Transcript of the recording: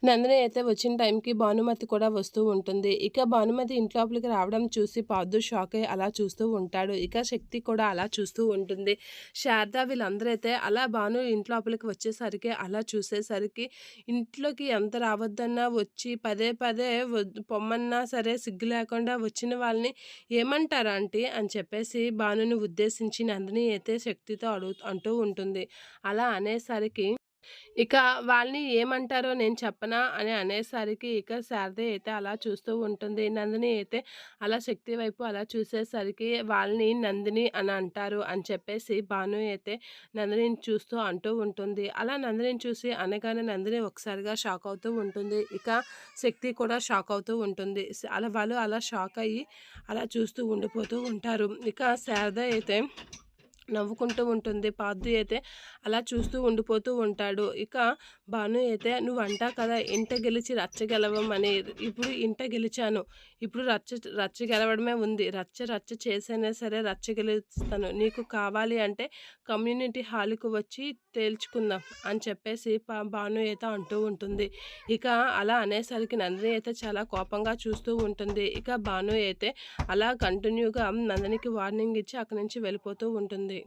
నందిని అయితే వచ్చిన టైంకి భానుమతి కూడా వస్తూ ఉంటుంది. ఇక భానుమతి ఇంట్లోపలికి రావడం చూసి పార్థు షాక్ అయ్యి అలా చూస్తూ ఉంటాడు. ఇక శక్తి కూడా అలా చూస్తూ ఉంటుంది. శారద వీళ్ళందరూ అయితే అలా భాను ఇంట్లోపలికి వచ్చేసరికి అలా చూసేసరికి ఇంట్లోకి ఎంత రావద్దన్నా వచ్చి పదే పదే పొమ్మన్నా సరే సిగ్గు లేకుండా వచ్చిన వాళ్ళని ఏమంటారు ఆంటీ అని చెప్పేసి భానుని ఉద్దేశించి నందిని అయితే శక్తితో అంటూ ఉంటుంది. అలా అనేసరికి ఇక వాళ్ళని ఏమంటారో నేను చెప్పనా అని అనేసరికి ఇక శారద అయితే అలా చూస్తూ ఉంటుంది. నందిని అయితే అలా శక్తి వైపు అలా చూసేసరికి వాళ్ళని నందిని అని అంటారు అని చెప్పేసి భాను అయితే నందినిని చూస్తూ అంటూ ఉంటుంది. అలా నందినిని చూసి అనగానే నందిని ఒకసారిగా షాక్ అవుతూ ఉంటుంది. ఇక శక్తి కూడా షాక్ అవుతూ ఉంటుంది. అలా వాళ్ళు అలా షాక్ అయ్యి అలా చూస్తూ ఉండిపోతూ ఉంటారు. ఇక శారద అయితే నవ్వుకుంటూ ఉంటుంది. పార్థు అయితే అలా చూస్తూ ఉండిపోతూ ఉంటాడు. ఇక భాను అయితే "నువ్వు అంటావు కదా ఇంట గెలిచి రచ్చ గెలవమని. ఇప్పుడు ఇంట గెలిచాను. ఇప్పుడు రచ్చ రచ్చ గెలవడమే ఉంది. రచ్చ చేసైనా సరే రచ్చ గెలుస్తాను. నీకు కావాలి అంటే కమ్యూనిటీ హాల్‌కి వచ్చి తేల్చుకుందాం" అని చెప్పేసి భాను అయితే అంటూ ఉంటుంది. ఇక అలా అనేసరికి నందిని అయితే చాలా కోపంగా చూస్తూ ఉంటుంది. ఇక భాను అయితే అలా కంటిన్యూగా నందినికి వార్నింగ్ ఇచ్చి అక్కడి నుంచి వెళ్ళిపోతూ ఉంటుంది.